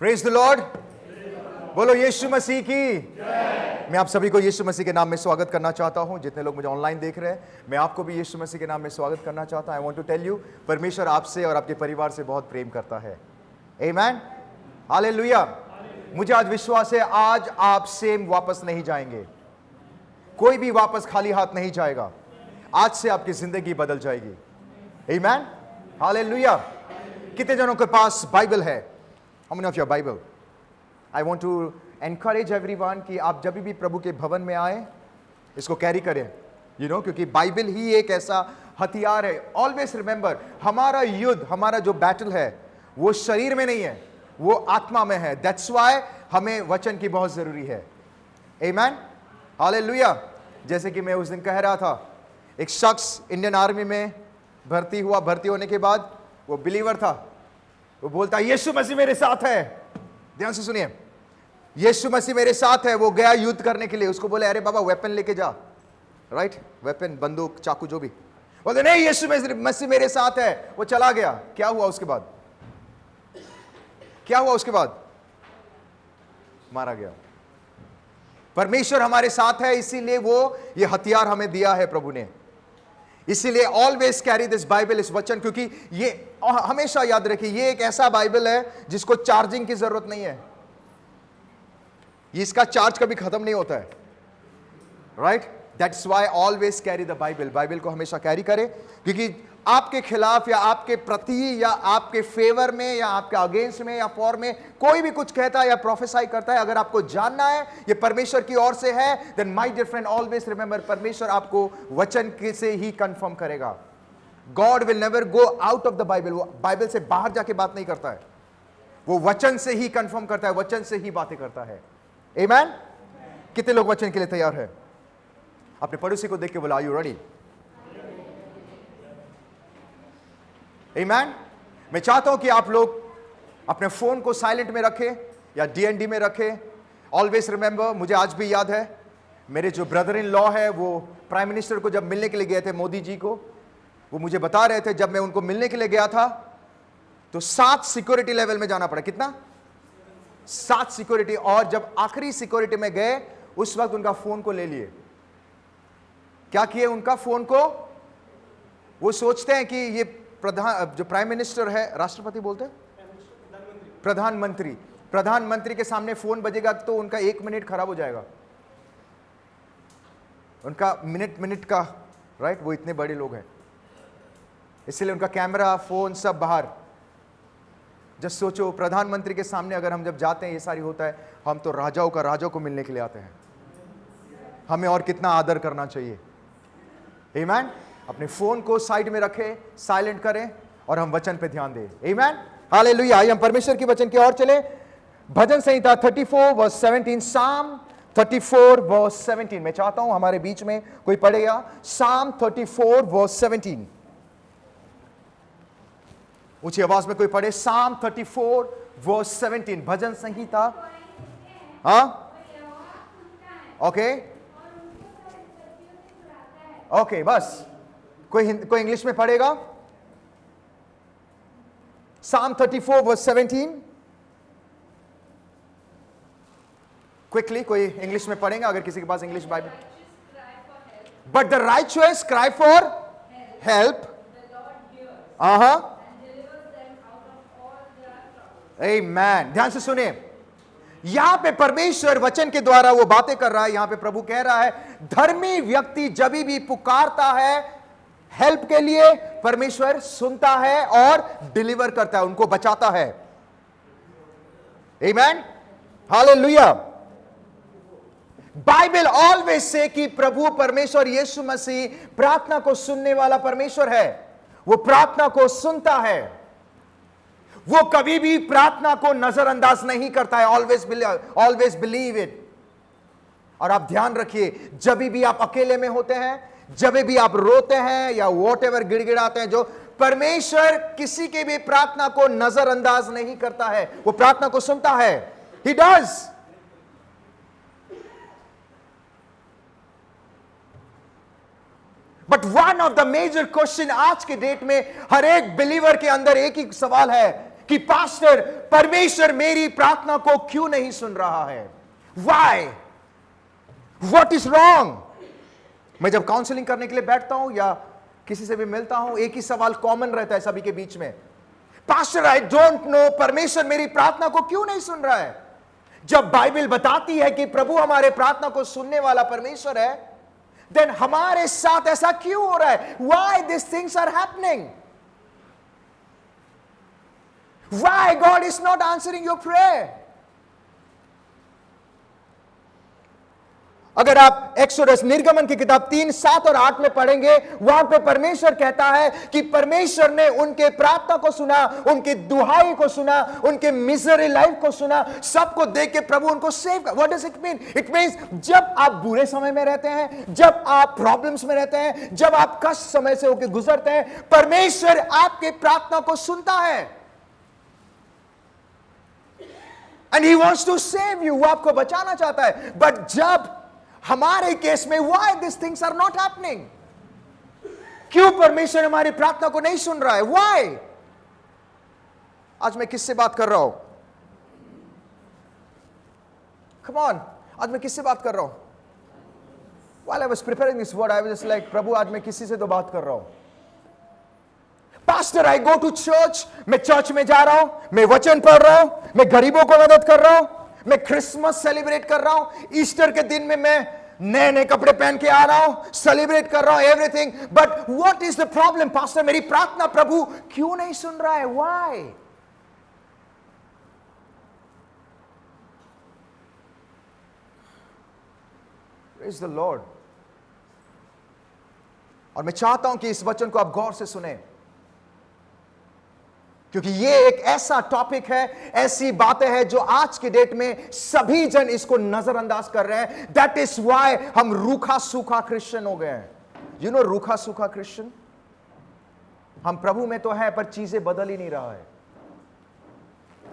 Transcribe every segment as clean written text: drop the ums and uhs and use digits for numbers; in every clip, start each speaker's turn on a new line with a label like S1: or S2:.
S1: Praise the Lord. बोलो यीशु मसीह की। मैं आप सभी को यीशु मसीह के नाम में स्वागत करना चाहता हूं। जितने लोग मुझे ऑनलाइन देख रहे हैं, मैं आपको भी यीशु मसीह के नाम में स्वागत करना चाहता हूं। I want to tell you, परमेश्वर आपसे और आपके परिवार से बहुत प्रेम करता है। आमेन, हालेलुया। मुझे आज विश्वास है, आज आप सेम वापस नहीं जाएंगे। कोई भी वापस खाली हाथ नहीं जाएगा। आज से आपकी जिंदगी बदल जाएगी। आमेन, हालेलुया। कितने जनों के पास बाइबल है? How many of you have Bible? I want to encourage everyone कि आप जब भी प्रभु के भवन में आए, इसको कैरी करें, क्योंकि बाइबल ही एक ऐसा हथियार है। ऑलवेज रिमेंबर, हमारा युद्ध, हमारा जो बैटल है, वो शरीर में नहीं है, वो आत्मा में है। दैट्स वाई हमें वचन की बहुत जरूरी है। आमेन, हालेलुया। जैसे कि मैं उस दिन कह रहा था, एक शख्स इंडियन आर्मी में भर्ती हुआ। भर्ती होने के बाद वो बिलीवर था। वो बोलता, यीशु मसीह मेरे साथ है। ध्यान से सुनिए, यीशु मसीह मेरे साथ है। वो गया युद्ध करने के लिए। उसको बोले, अरे बाबा वेपन लेके जा, राइट, वेपन, बंदूक, चाकू, जो भी। बोलते, नहीं, यीशु मसीह मेरे साथ है। वो चला गया। क्या हुआ उसके बाद? क्या हुआ उसके बाद? मारा गया। परमेश्वर हमारे साथ है, इसीलिए वो ये हथियार हमें दिया है प्रभु ने। इसीलिए ऑलवेज कैरी दिस बाइबल, इस वचन, क्योंकि ये हमेशा याद रखिए, ये एक ऐसा बाइबल है जिसको चार्जिंग की जरूरत नहीं है। इसका चार्ज कभी खत्म नहीं होता है, right. That's why always carry the Bible. Bible को हमेशा कैरी करें, क्योंकि आपके खिलाफ या आपके प्रति या आपके फेवर में या आपके अगेंस्ट में या फॉर में कोई भी कुछ कहता है या प्रोफेसाई करता है, अगर आपको जानना है ये परमेश्वर की ओर से है, then my dear friend always remember, परमेश्वर आपको वचन से ही कंफर्म करेगा। God will never go out of the Bible. वो बाइबल से बाहर जाके बात नहीं करता है, वो वचन से ही कंफर्म करता है, वचन से ही बातें करता है। आमेन। कितने लोग वचन के लिए तैयार है? अपने पड़ोसी को देख के बोला, आर यू रेडी? आमेन। मैं चाहता हूं कि आप लोग अपने फोन को साइलेंट में रखें या डीएनडी में रखें। ऑलवेज रिमेंबर, मुझे आज भी याद है, मेरे जो ब्रदर इन लॉ है, वो प्राइम मिनिस्टर को जब मिलने के लिए गए थे, मोदी जी को, वो मुझे बता रहे थे, जब मैं उनको मिलने के लिए गया था तो 7 सिक्योरिटी लेवल में जाना पड़ा। कितना? 7 सिक्योरिटी। और जब आखिरी सिक्योरिटी में गए, उस वक्त उनका फोन को ले लिए। क्या किए? उनका फोन को, वो सोचते हैं कि ये प्रधान, जो प्राइम मिनिस्टर है, राष्ट्रपति बोलते हैं, प्रधानमंत्री के सामने फोन बजेगा तो उनका 1 मिनट खराब हो जाएगा, उनका मिनट का, राइट। वो इतने बड़े लोग हैं, इसलिए उनका कैमरा, फोन सब बाहर। जस्ट सोचो, प्रधानमंत्री के सामने अगर हम जब जाते हैं, ये सारी होता है, हम तो राजाओं को मिलने के लिए आते हैं। हमें और कितना आदर करना चाहिए। आमेन। अपने फोन को साइड में रखें, साइलेंट करें और हम वचन पे ध्यान दें। आमेन, हालेलुया। आइए हम परमेश्वर की वचन की ओर चले। भजन संहिता 34 वर्स 17, साम 34 वर्स 17। मैं चाहता हूं हमारे बीच में कोई पढ़ेगा साम 34 वर्स 17। ऊंची आवाज में कोई पढ़े साम 34 वर्स 17। भजन संहिता, हाँ, ओके ओके, बस कोई इंग्लिश में पढ़ेगा? Psalm 34 verse 17 क्विकली कोई इंग्लिश में पढ़ेगा अगर किसी के पास English Bible? But the righteous cry for help. Amen. ध्यान से सुने, यहां पे परमेश्वर वचन के द्वारा वो बातें कर रहा है। यहां पे प्रभु कह रहा है, धर्मी व्यक्ति जब भी पुकारता है हेल्प के लिए, परमेश्वर सुनता है और डिलीवर करता है, उनको बचाता है। आमेन, हालेलुया। बाइबल ऑलवेज से कि प्रभु परमेश्वर यीशु मसीह प्रार्थना को सुनने वाला परमेश्वर है। वो प्रार्थना को सुनता है, वो कभी भी प्रार्थना को नजरअंदाज नहीं करता है। Always believe it. और आप ध्यान रखिए, जब भी आप अकेले में होते हैं, जब भी आप रोते हैं या वॉटएवर गिड़गिड़ाते हैं, जो परमेश्वर किसी के भी प्रार्थना को नजरअंदाज नहीं करता है, वो प्रार्थना को सुनता है। He does. But one of the major question आज के डेट में हर एक बिलीवर के अंदर एक ही सवाल है कि पास्टर, परमेश्वर मेरी प्रार्थना को क्यों नहीं सुन रहा है? Why? What is wrong? मैं जब काउंसलिंग करने के लिए बैठता हूं या किसी से भी मिलता हूं, एक ही सवाल कॉमन रहता है सभी के बीच में, पास्टर आई डोंट नो, परमेश्वर मेरी प्रार्थना को क्यों नहीं सुन रहा है? जब बाइबल बताती है कि प्रभु हमारे प्रार्थना को सुनने वाला परमेश्वर है, देन हमारे साथ ऐसा क्यों हो रहा है? Why these things are happening? Why God is not answering your prayer? अगर आप एक्सोडस निर्गमन की किताब 3, 7 और 8 में पढ़ेंगे, वहां पे परमेश्वर कहता है कि परमेश्वर ने उनके प्रार्थना को सुना, उनकी दुहाई को सुना, उनके मिजरी लाइफ को सुना, सबको देख के प्रभु उनको सेव कर। What does it mean? It means जब आप बुरे समय में रहते हैं, जब आप प्रॉब्लम्स में रहते हैं, जब आप कष्ट समय से होकर गुजरते हैं, परमेश्वर आपके प्रार्थना को सुनता है। And he wants to save you, वो आपको बचाना चाहता है। बट जब हमारे केस में why these things are not happening? क्यों परमेश्वर हमारी प्रार्थना को नहीं सुन रहा है? Why? आज मैं किससे बात कर रहा हूं? Come on, आज मैं किससे बात कर रहा हूं? While I was preparing this word, I was just like, प्रभु आज मैं किसी से तो बात कर रहा हूं। Pastor, I go to church, मैं चर्च में जा रहा हूं, मैं वचन पढ़ रहा हूं, मैं गरीबों को मदद कर रहा हूं, मैं क्रिसमस सेलिब्रेट कर रहा हूं, ईस्टर के दिन में मैं नए नए कपड़े पहन के आ रहा हूं, सेलिब्रेट कर रहा हूं, everything. But what is the problem? Pastor, मेरी प्रार्थना प्रभु क्यों नहीं सुन रहा है? व्हाई? Praise the Lord. और मैं चाहता हूं कि इस वचन को आप गौर से सुने, क्योंकि ये एक ऐसा टॉपिक है, ऐसी बातें हैं जो आज के डेट में सभी जन इसको नजरअंदाज कर रहे हैं। दैट इज वाई हम रूखा सूखा क्रिश्चियन हो गए हैं। यू नो, रूखा सूखा क्रिश्चियन, हम प्रभु में तो है पर चीजें बदल ही नहीं रहा है,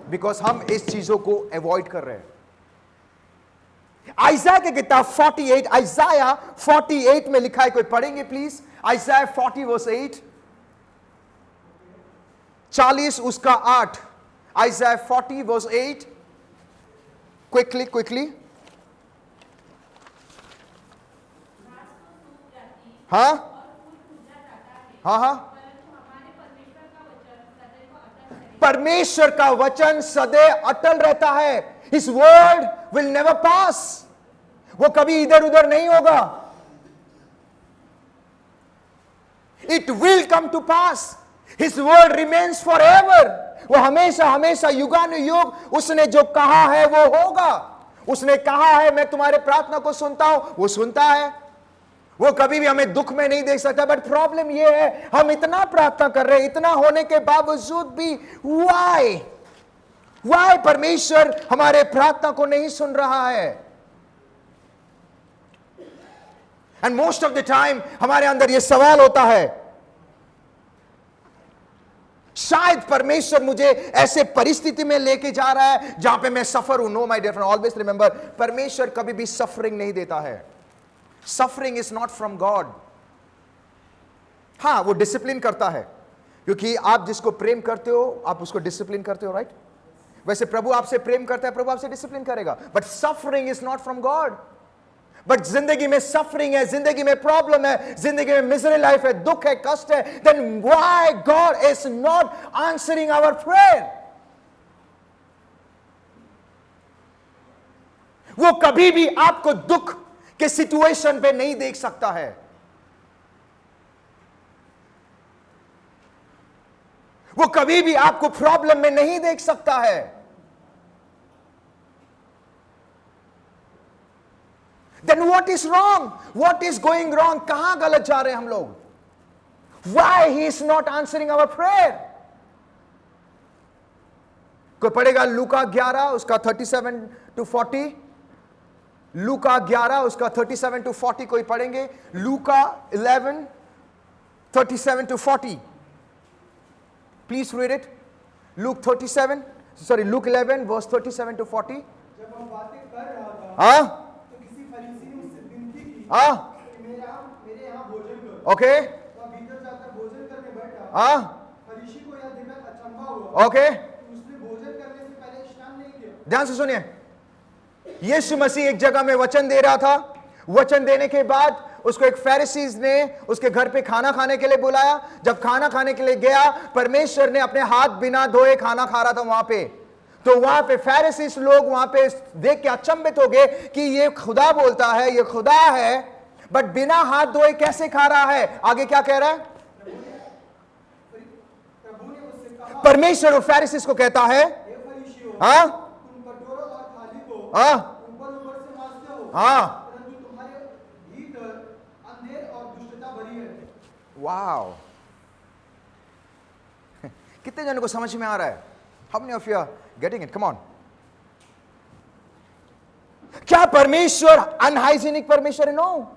S1: बिकॉज हम इस चीजों को अवॉइड कर रहे हैं। आइज़ाया की किताब 48, आइज़ाया 48 में लिखा है, कोई पढ़ेंगे प्लीज? आइज़ाया 40 वर्स 8, 40 उसका 8, आइज़ाया 40 वर्स 8, क्विकली। हाँ, परमेश्वर का वचन सदैव अटल रहता है। His word will never pass. वो कभी इधर उधर नहीं होगा। It will come to pass. His word remains forever. वो हमेशा हमेशा युगानुयुग उसने जो कहा है वो होगा। उसने कहा है मैं तुम्हारे प्रार्थना को सुनता हूं, वो सुनता है। वो कभी भी हमें दुख में नहीं देख सकता। बट प्रॉब्लम ये है, हम इतना प्रार्थना कर रहे हैं, इतना होने के बावजूद भी वाई परमेश्वर हमारे प्रार्थना को नहीं सुन रहा है? And most of the time हमारे अंदर यह सवाल होता है, शायद परमेश्वर मुझे ऐसे परिस्थिति में लेके जा रहा है जहां पे मैं सफर हूं। No my dear friend, always remember, परमेश्वर कभी भी सफरिंग नहीं देता है। Suffering is not from God. हां, वो डिसिप्लिन करता है, क्योंकि आप जिसको प्रेम करते हो आप उसको डिसिप्लिन करते हो, राइट? वैसे प्रभु आपसे प्रेम करता है, प्रभु आपसे डिसिप्लिन करेगा। But suffering is not from God. But जिंदगी में सफरिंग है, जिंदगी में प्रॉब्लम है, जिंदगी में मिजरी लाइफ है, दुख है, कष्ट है, then why God is not answering our prayer? वो कभी भी आपको दुख के सिचुएशन पे नहीं देख सकता है। वो कभी भी आपको प्रॉब्लम में नहीं देख सकता है। Then what is wrong? What is going wrong? कहां गलत जा रहे हैं हम लोग? Why he is not answering our prayer? कोई पढ़ेगा लूका 11 उसका 37 to 40? लूका 11 उसका 37 to 40 कोई पढ़ेंगे? लूका 11 37 to 40. Please read it. Luke 11 verse 37 to 40.
S2: जब हम बातें कर रहा था,
S1: हाँ,
S2: तो किसी फरीसी ने उससे विनती की
S1: हाँ,
S2: कि मेरे यहाँ भोजन करो।
S1: ओके,
S2: तो वह भीतर जाकर भोजन करने बैठा।
S1: हाँ,
S2: फरीसी को यह देखकर अचंभा हुआ
S1: ओके,
S2: कि
S1: ध्यान से सुनिए, यीशु मसीह एक जगह में वचन दे रहा था। वचन देने के बाद उसको एक फैरिसीज ने उसके घर पे खाना खाने के लिए बुलाया। जब खाना खाने के लिए गया, परमेश्वर ने अपने हाथ बिना धोए खाना खा रहा था वहां पे। तो वहां पे फैरिसीज लोग वहां पे देख के अचंभित हो गए कि ये खुदा बोलता है, ये खुदा है, बट बिना हाथ धोए कैसे खा रहा है। आगे क्या कह रहा है?
S2: प्रभु ने उससे कहा,
S1: परमेश्वर और फैरिसीज को कहता है,
S2: हे फरीसियों,
S1: हाँ
S2: तुम कटोरों और थाली को
S1: हाँ
S2: ऊपर ऊपर से मांजते हो,
S1: हाँ,
S2: परंतु तुम्हारे भीतर अंधेर और दुष्टता भरी है।
S1: वाओ। कितने जनों को समझ में आ रहा है? How many of you are getting it? Come on. क्या परमेश्वर अनहाइजीनिक परमेश्वर है? नो।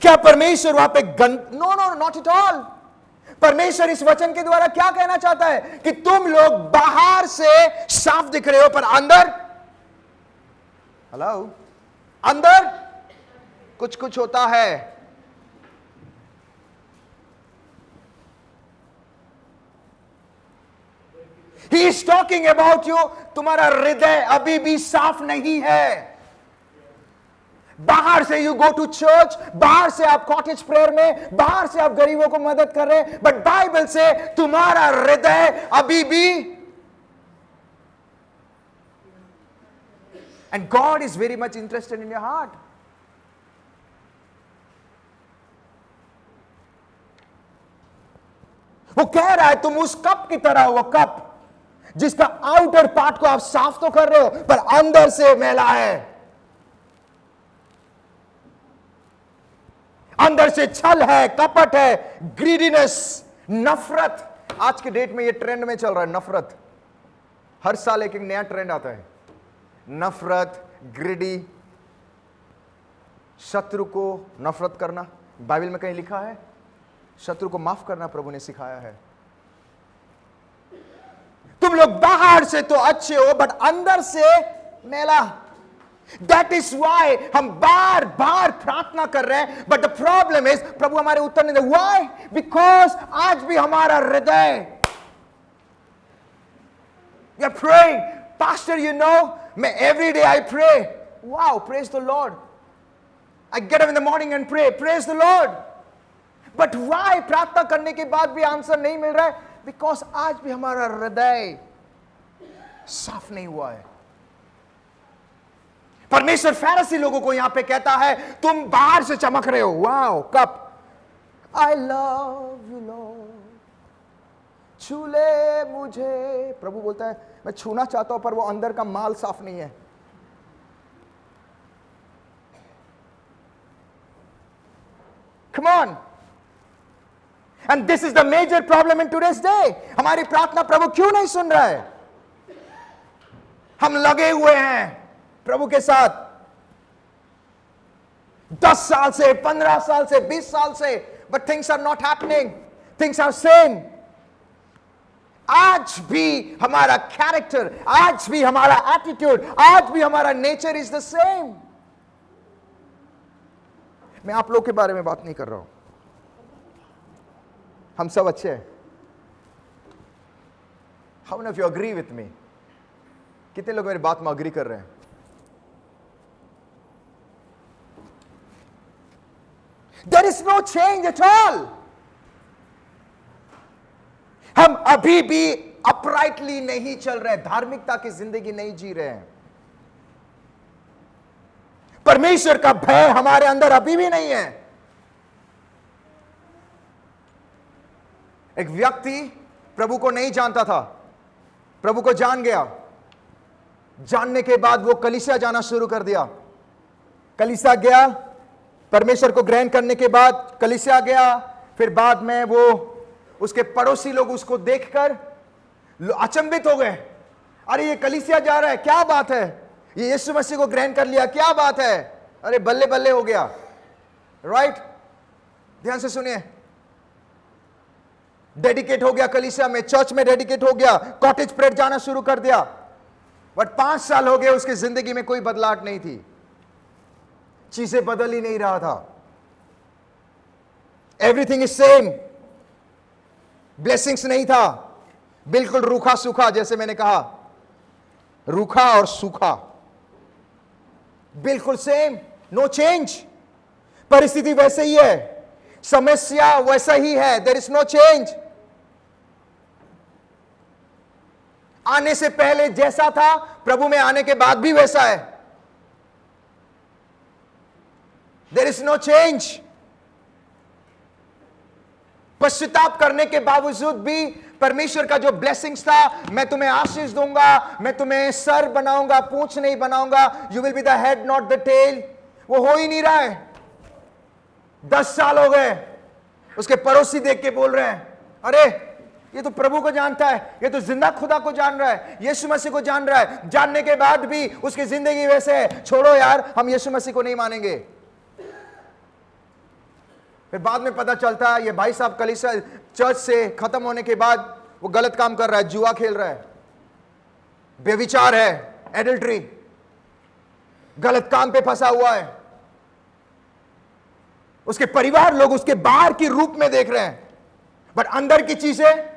S1: क्या परमेश्वर वहां पे no no, not at all. परमेश्वर इस वचन के द्वारा क्या कहना चाहता है कि तुम लोग बाहर से साफ दिख रहे हो, पर अंदर, हेलो, अंदर कुछ कुछ होता है। He is talking about you, तुम्हारा हृदय अभी भी साफ नहीं है। बाहर से यू गो टू चर्च, बाहर से आप कॉटेज प्रेयर में, बाहर से आप गरीबों को मदद कर रहे हैं, बट बाइबल से तुम्हारा हृदय अभी भी, and God is very much interested in your heart. वो कह रहा है तुम उस कप की तरह हो, वो कप जिसका आउटर पार्ट को आप साफ तो कर रहे हो, पर अंदर से मैला है, अंदर से छल है, कपट है, ग्रीडीनेस, नफरत। आज के डेट में ये ट्रेंड में चल रहा है, नफरत। हर साल एक एक नया ट्रेंड आता है, नफरत, ग्रीडी, शत्रु को नफरत करना। बाइबल में कहीं लिखा है शत्रु को माफ करना प्रभु ने सिखाया है। तुम लोग बाहर से तो अच्छे हो, बट अंदर से मैला। दैट इज वाई हम बार बार प्रार्थना कर रहे हैं, बट द प्रॉब्लम इज प्रभु हमारे उत्तर नहीं दे। वाई? बिकॉज आज भी हमारा हृदय, we are praying, pastor you know, मैं every day I pray, wow, praise the Lord, I get up in the morning and pray, praise the Lord, but why प्रार्थना करने के बाद भी आंसर नहीं मिल रहा है? बिकॉज आज भी हमारा हृदय साफ नहीं हुआ है। परमेश्वर फैरिसी लोगों को यहां पे कहता है तुम बाहर से चमक रहे हो, wow cup, I love you Lord, छू ले मुझे। प्रभु बोलता है मैं छूना चाहता हूं, पर वो अंदर का माल साफ नहीं है। Come on. And this is the major problem in today's day. हमारी प्रार्थना प्रभु क्यों नहीं सुन रहा है? हम लगे हुए हैं प्रभु के साथ 10 साल से, 15 साल से, 20 साल से, but things are not happening. Things are same. आज भी हमारा कैरेक्टर, आज भी हमारा एटीट्यूड, आज भी हमारा नेचर इज द सेम। मैं आप लोग के बारे में बात नहीं कर रहा हूं, हम सब अच्छे हैं। How many of you agree with me? कितने लोग मेरी बात में अग्री कर रहे हैं? There is no change at all. हम अभी भी अपराइटली नहीं चल रहे, धार्मिकता की जिंदगी नहीं जी रहे हैं। परमेश्वर का भय हमारे अंदर अभी भी नहीं है। एक व्यक्ति प्रभु को नहीं जानता था, प्रभु को जान गया। जानने के बाद वो कलीसिया जाना शुरू कर दिया। कलीसिया गया, परमेश्वर को ग्रहण करने के बाद कलीसिया गया। फिर बाद में वो उसके पड़ोसी लोग उसको देखकर अचंभित हो गए। अरे ये कलीसिया जा रहा है, क्या बात है, ये यीशु मसीह को ग्रहण कर लिया, क्या बात है, अरे बल्ले बल्ले हो गया। राइट? ध्यान से सुनिए, डेडिकेट हो गया कलीसिया में, चर्च में डेडिकेट हो गया, कॉटेज प्रेयर जाना शुरू कर दिया। बट 5 साल हो गए, उसकी जिंदगी में कोई बदलाव नहीं थी, चीजें बदल ही नहीं रहा था। एवरीथिंग इज सेम, ब्लेसिंग्स नहीं था, बिल्कुल रूखा सूखा, जैसे मैंने कहा। रूखा और सूखा, बिल्कुल सेम, नो चेंज। परिस्थिति वैसे ही है, समस्या वैसा ही है, देयर इज नो चेंज। आने से पहले जैसा था, प्रभु में आने के बाद भी वैसा है। There is no change. पश्चाताप करने के बावजूद भी परमेश्वर का जो ब्लेसिंग्स था, मैं तुम्हें आशीष दूंगा, मैं तुम्हें सर बनाऊंगा, पूंछ नहीं बनाऊंगा, you will be the head not the tail, वो हो ही नहीं रहा है। 10 साल हो गए, उसके पड़ोसी देख के बोल रहे हैं, अरे ये तो प्रभु को जानता है, ये तो जिंदा खुदा को जान रहा है, यीशु मसीह को जान रहा है, जानने के बाद भी उसकी जिंदगी वैसे है, छोड़ो यार, हम यीशु मसीह को नहीं मानेंगे। फिर बाद में पता चलता है ये भाई साहब कलीसिया चर्च से खत्म होने के बाद वो गलत काम कर रहा है, जुआ खेल रहा है, बेविचार है, एडल्ट्री, गलत काम पे फंसा हुआ है। उसके परिवार लोग उसके बाहर की रूप में देख रहे हैं, बट अंदर की चीजें,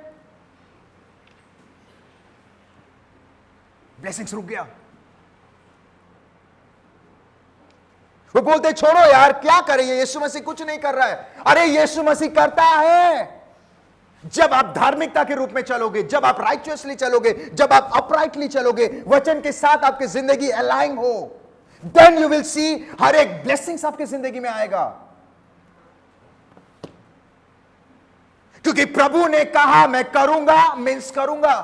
S1: ब्लेसिंग्स रुक गया। वो बोलते छोड़ो यार, क्या करें, यीशु मसीह कुछ नहीं कर रहा है। अरे यीशु मसीह करता है। जब आप धार्मिकता के रूप में चलोगे, जब आप राइचियसली चलोगे, जब आप अपराइटली चलोगे, वचन के साथ आपकी जिंदगी अलाइन हो, देन यू विल सी हर एक ब्लेसिंग्स आपकी जिंदगी में आएगा। क्योंकि प्रभु ने कहा मैं करूंगा मीन्स करूंगा,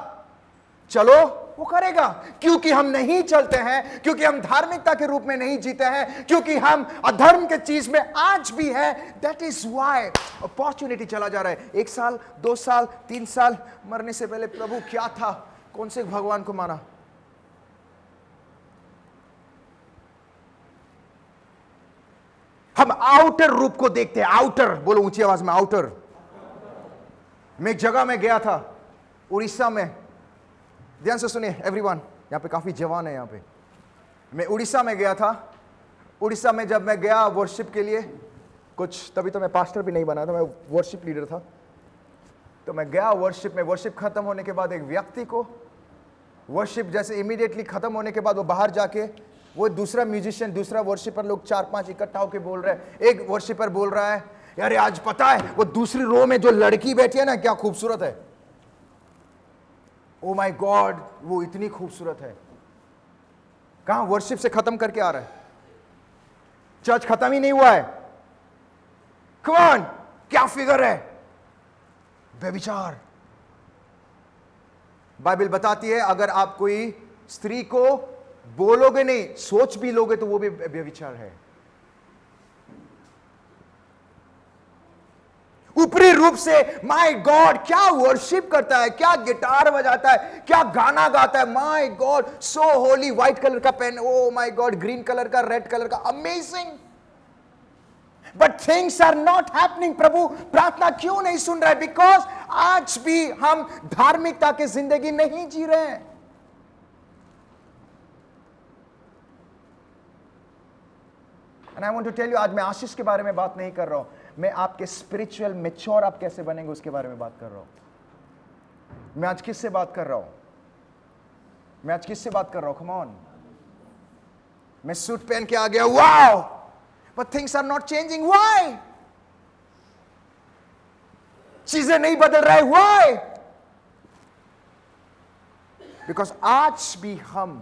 S1: चलो वो करेगा। क्योंकि हम नहीं चलते हैं, क्योंकि हम धार्मिकता के रूप में नहीं जीते हैं, क्योंकि हम अधर्म के चीज में आज भी है, दैट इज व्हाई अपॉर्चुनिटी चला जा रहा है। 1 साल, 2 साल, 3 साल मरने से पहले प्रभु क्या था, कौन से भगवान को माना। हम आउटर रूप को देखते हैं, आउटर, बोलो ऊंची आवाज में, आउटर। मैं एक जगह में गया था उड़ीसा में, ध्यान से सुनिए एवरीवन, यहां पे काफी जवान है। यहां पे मैं उड़ीसा में गया था। उड़ीसा में जब मैं गया वर्शिप के लिए, कुछ तभी तो मैं पास्टर भी नहीं बना था, मैं वर्शिप लीडर था। तो मैं गया वर्शिप में, वर्शिप खत्म होने के बाद एक व्यक्ति को, वर्शिप जैसे इमीडिएटली खत्म होने के बाद वो बाहर जाके, वो दूसरा म्यूजिशियन, दूसरा वर्शिपर, लोग 4-5 इकट्ठा होकर बोल रहे हैं। एक वर्शिपर बोल रहा है, यार आज पता है वो दूसरी रो में जो लड़की बैठी है ना, क्या खूबसूरत है, ओ माय गॉड, वो इतनी खूबसूरत है। कहां वर्शिप से खत्म करके आ रहा है, चर्च खत्म ही नहीं हुआ है। कम ऑन, क्या फिगर है, व्यभिचार। बाइबल बताती है अगर आप कोई स्त्री को बोलोगे नहीं, सोच भी लोगे तो वो भी व्यभिचार है। ऊपरी रूप से माय गॉड क्या वर्शिप करता है, क्या गिटार बजाता है, क्या गाना गाता है, my God so holy, white colour का pen, oh my God green colour का, रेड कलर का, amazing. But things are not happening. प्रभु प्रार्थना क्यों नहीं सुन रहा है? बिकॉज आज भी हम धार्मिकता की जिंदगी नहीं जी रहे हैं। And I want to tell you, आज मैं आशीष के बारे में बात नहीं कर रहा हूं, मैं आपके स्पिरिचुअल मैच्योर आप कैसे बनेंगे उसके बारे में बात कर रहा हूं। मैं आज किससे बात कर रहा हूं? मैं आज किससे बात कर रहा हूं? कम ऑन, मैं सूट पहन के आ गया, wow, but things are not changing. Why? चीजें नहीं बदल रही, व्हाई? बिकॉज आज भी हम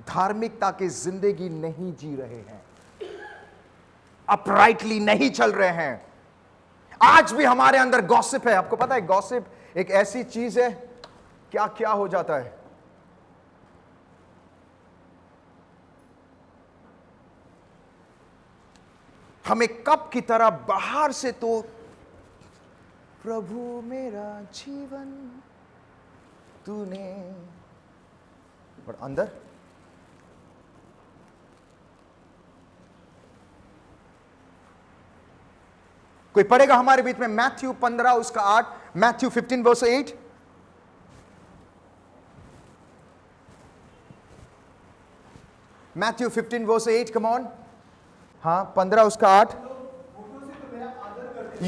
S1: धार्मिकता की जिंदगी नहीं जी रहे हैं, अपराइटली नहीं चल रहे हैं। आज भी हमारे अंदर गॉसिप है। आपको पता है गॉसिप एक ऐसी चीज है, क्या क्या हो जाता है। हम एक कप की तरह बाहर से तो प्रभु मेरा जीवन तूने, पर अंदर कोई पढ़ेगा हमारे बीच में मैथ्यू 15 उसका 8, Matthew 15 verse 8। Matthew 15 verse 8, come on. हाँ 15 उसका 8।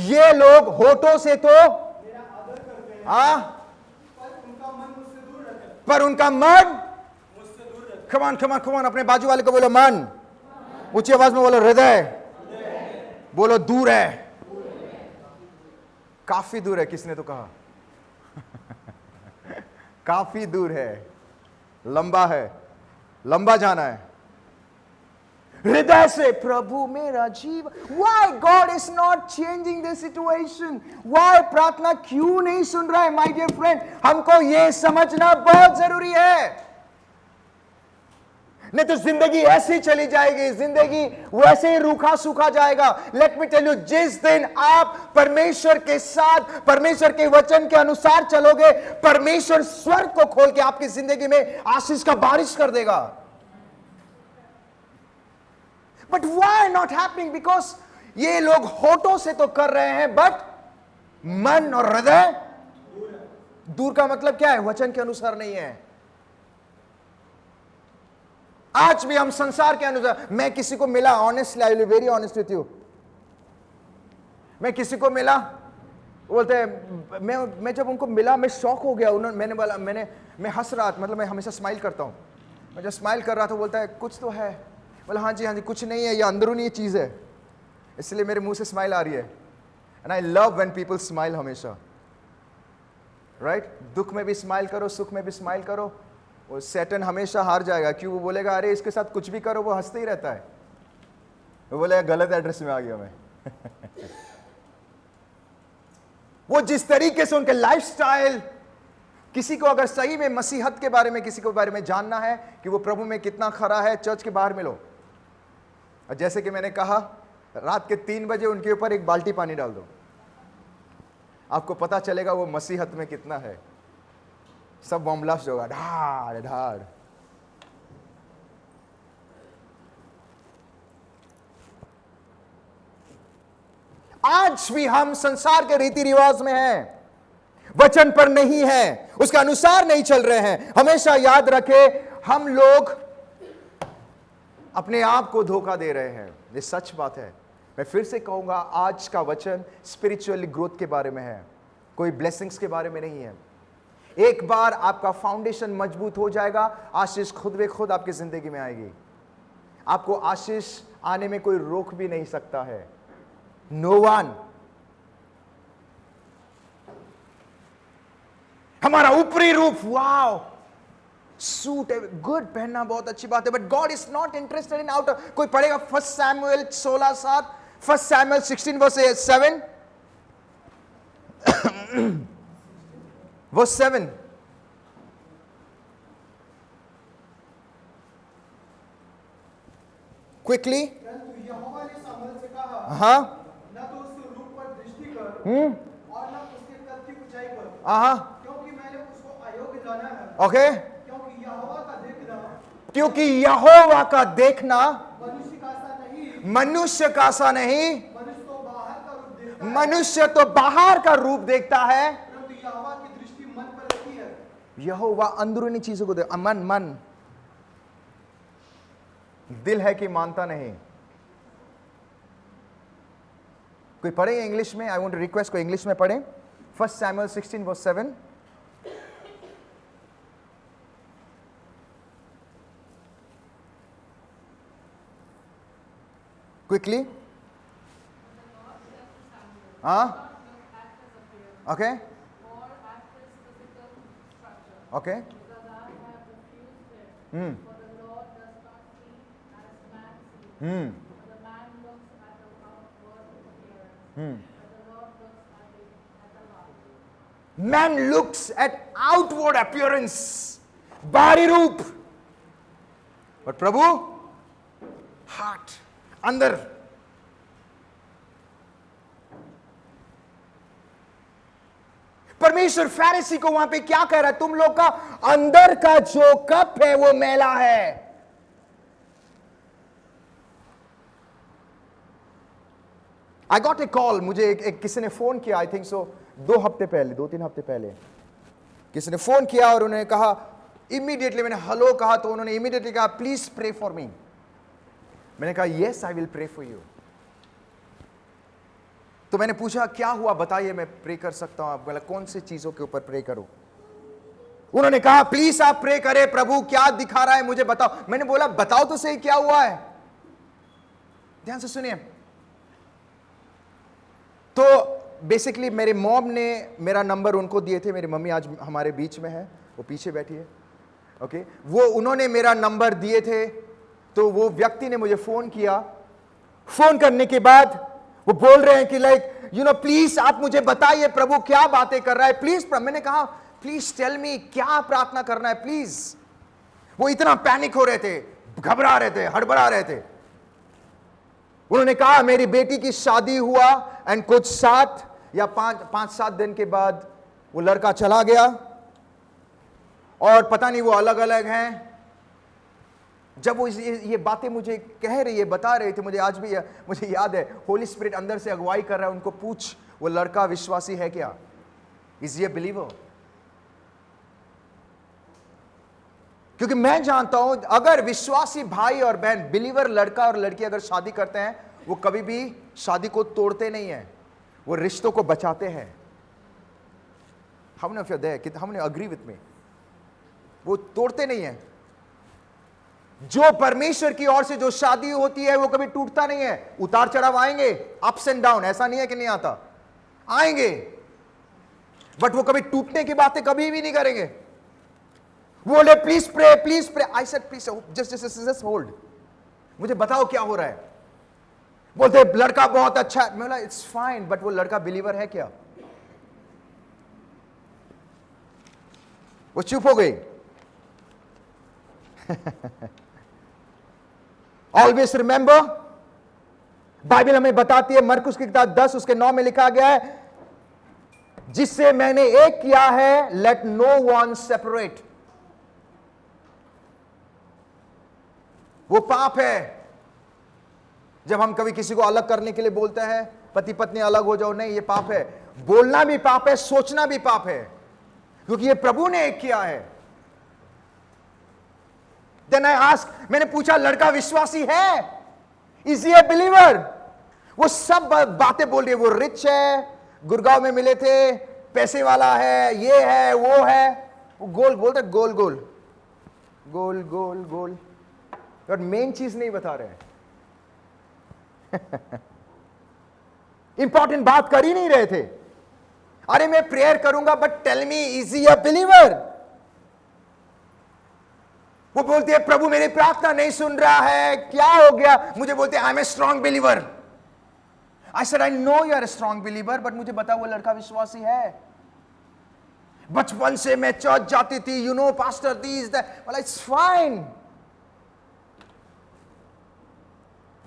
S1: ये लोग होठों से तो हाँ, पर उनका मन कमान कमान कमान, अपने बाजू वाले को बोलो मन, ऊंची आवाज में बोलो हृदय, बोलो दूर है, काफी दूर है, किसने तो कहा काफी दूर है, लंबा है, लंबा जाना है हृदय से। प्रभु मेरा जीव, why God is not changing the situation? Why प्रार्थना क्यों नहीं सुन रहा है? माय डियर फ्रेंड, हमको यह समझना बहुत जरूरी है, नहीं तो जिंदगी ऐसी चली जाएगी, जिंदगी वैसे ही रूखा सूखा जाएगा। लेट मी टेल यू, जिस दिन आप परमेश्वर के साथ, परमेश्वर के वचन के अनुसार चलोगे, परमेश्वर स्वर्ग को खोल के आपकी जिंदगी में आशीष का बारिश कर देगा। But why not happening? Because ये लोग होठों से तो कर रहे हैं, बट मन और हृदय दूर का मतलब क्या है? वचन के अनुसार नहीं है। आज भी हम संसार के अनुसार, मैं किसी को मिला, honestly I will be very honest with you, मैं किसी को मिला, बोलते हैं, मैं जब उनको मिला मैं शॉक हो गया। उन्होंने, मैंने बोला, मैं हंस रहा था, मतलब मैं हमेशा स्माइल करता हूं, मैं जब स्माइल कर रहा था बोलता है कुछ तो है, बोला हाँ जी कुछ नहीं है, ये अंदरूनी चीज है, इसलिए मेरे मुंह से स्माइल आ रही है। And I love when people smile हमेशा, राइट? दुख में भी स्माइल करो, सुख में भी स्माइल करो, वो सैटन हमेशा हार जाएगा। क्यों? वो बोलेगा अरे इसके साथ कुछ भी करो, वो हंसते ही रहता है, वो बोलेगा गलत एड्रेस में आ गया मैं वो जिस तरीके से उनके लाइफस्टाइल, किसी को अगर सही में मसीहत के बारे में, किसी को बारे में जानना है कि वो प्रभु में कितना खरा है, चर्च के बाहर मिलो, और जैसे कि मैंने कहा, रात के 3 बजे उनके ऊपर एक बाल्टी पानी डाल दो, आपको पता चलेगा वो मसीहत में कितना है। सब बम ब्लास्ट होगा, ढाड़ ढाड़। आज भी हम संसार के रीति रिवाज में हैं, वचन पर नहीं है, उसके अनुसार नहीं चल रहे हैं। हमेशा याद रखें, हम लोग अपने आप को धोखा दे रहे हैं, ये सच बात है। मैं फिर से कहूंगा, आज का वचन स्पिरिचुअली ग्रोथ के बारे में है, कोई ब्लेसिंग्स के बारे में नहीं है। एक बार आपका फाउंडेशन मजबूत हो जाएगा, आशीष खुद ब खुद आपकी जिंदगी में आएगी। आपको आशीष आने में कोई रोक भी नहीं सकता है, नो वन। हमारा ऊपरी रूप, वाओ, सूट है, गुड, पहनना बहुत अच्छी बात है, but God is not interested in outer. कोई पढ़ेगा 1 सैमुएल 16:7, 1 सैमुएल 16:7, verse 7. Quickly.
S2: परंतु यहोवा ने शमूएल से कहा,
S1: हाँ,
S2: न तो उसके रूप पर दृष्टि कर और न उसके कद की ऊंचाई पर,
S1: हाँ,
S2: क्योंकि मैंने उसको अयोग्य जाना है।
S1: ओके।
S2: क्योंकि यहोवा का देखना
S1: क्योंकि यहोवा का देखना
S2: मनुष्य का सा नहीं,
S1: मनुष्य का सा नहीं,
S2: मनुष्य तो बाहर का रूप देखता है,
S1: मनुष्य तो बाहर का रूप देखता है,
S2: परंतु यहोवा की दृष्टि मन पर रहती है।
S1: यहोवा अंदरूनी चीजों को देख। मन दिल है कि मानता नहीं। कोई पढ़े इंग्लिश में? आई वांट टू रिक्वेस्ट, कोई इंग्लिश में पढ़े 1 सैमुएल 16:7। क्विकली, हाँ, okay okay, Man looks at outward appearance, बाहरी रूप, और प्रभु हार्ट, अंदर। परमेश्वर फैरिसी को वहां पे क्या कह रहा है? तुम लोग का अंदर का जो कप है वो मैला है। आई गॉट ए कॉल, मुझे एक किसी ने फोन किया, आई थिंक सो 2-3 हफ्ते पहले किसी ने फोन किया और उन्होंने कहा, इमीडिएटली मैंने हेलो कहा तो उन्होंने इमीडिएटली कहा प्लीज प्रे फॉर मी। मैंने कहा yes I will pray for you. तो मैंने पूछा क्या हुआ बताइए, मैं प्रे कर सकता हूं। आप बोला कौन सी चीजों के ऊपर प्रे करूं? उन्होंने कहा प्लीज आप प्रे करें, प्रभु क्या दिखा रहा है मुझे बताओ। मैंने बोला बताओ तो सही क्या हुआ है। ध्यान से सुनिए। तो बेसिकली मेरे मॉम ने मेरा नंबर उनको दिए थे। मेरी मम्मी आज हमारे बीच में है, वो पीछे बैठी है। ओके, वो उन्होंने मेरा नंबर दिए थे। तो वो व्यक्ति ने मुझे फोन किया। फोन करने के बाद वो बोल रहे हैं कि लाइक प्लीज आप मुझे बताइए प्रभु क्या बातें कर रहा है प्लीज। मैंने कहा प्लीज टेल मी क्या प्रार्थना करना है प्लीज। वो इतना पैनिक हो रहे थे, घबरा रहे थे, हड़बड़ा रहे थे। उन्होंने कहा मेरी बेटी की शादी हुआ एंड कुछ 7 या 5-7 दिन के बाद वो लड़का चला गया और पता नहीं वो अलग अलग हैं। जब वो ये बातें मुझे कह रही है, बता रहे थे, मुझे आज भी मुझे याद है होली स्पिरिट अंदर से अगुवाई कर रहा है। उनको पूछ वो लड़का विश्वासी है क्या, इज ये बिलीवर। क्योंकि मैं जानता हूं अगर विश्वासी भाई और बहन बिलीवर लड़का और लड़की अगर शादी करते हैं, वो कभी भी शादी को तोड़ते नहीं है, वो रिश्तों को बचाते हैं। How many of you are there? How many agree with me? वो तोड़ते नहीं है। जो परमेश्वर की ओर से जो शादी होती है वो कभी टूटता नहीं है। उतार चढ़ाव आएंगे, अप्स एंड डाउन, ऐसा नहीं है कि नहीं आता, आएंगे, बट वो कभी टूटने की बातें कभी भी नहीं करेंगे। बोले please pray, please pray. I said please just hold, मुझे बताओ क्या हो रहा है। बोलते लड़का बहुत अच्छा है। मैं बोला इट्स फाइन, बट वो लड़का बिलीवर है क्या। वो चुप हो गई। ऑलवेज रिमेंबर, बाइबल हमें बताती है, मरकुस की किताब 10 उसके 9 में लिखा गया है, जिससे मैंने एक किया है लेट नो वन सेपरेट। वो पाप है जब हम कभी किसी को अलग करने के लिए बोलते हैं, पति पत्नी अलग हो जाओ, नहीं, ये पाप है। बोलना भी पाप है, सोचना भी पाप है, क्योंकि ये प्रभु ने एक किया है। देन आई आस्क, मैंने पूछा लड़का विश्वासी है, इज ही अ बिलीवर। वो सब बातें बोल रही है, वो रिच है, गुड़गांव में मिले थे, पैसे वाला है, ये है वो है, वो गोल बोलते गोल गोल गोल गोल गोल, और मेन चीज नहीं बता रहे हैं। इंपॉर्टेंट बात कर ही नहीं रहे थे। अरे मैं प्रेयर करूंगा but tell me is he a believer. वो बोलते हैं प्रभु मेरी प्रार्थना नहीं सुन रहा है, क्या हो गया। मुझे बोलते हैं I am a strong believer. I said I know you are a strong believer, but मुझे बताओ वो लड़का विश्वासी है। बचपन से मैं चर्च जाती थी, you know pastor this that. बोला इट्स फाइन,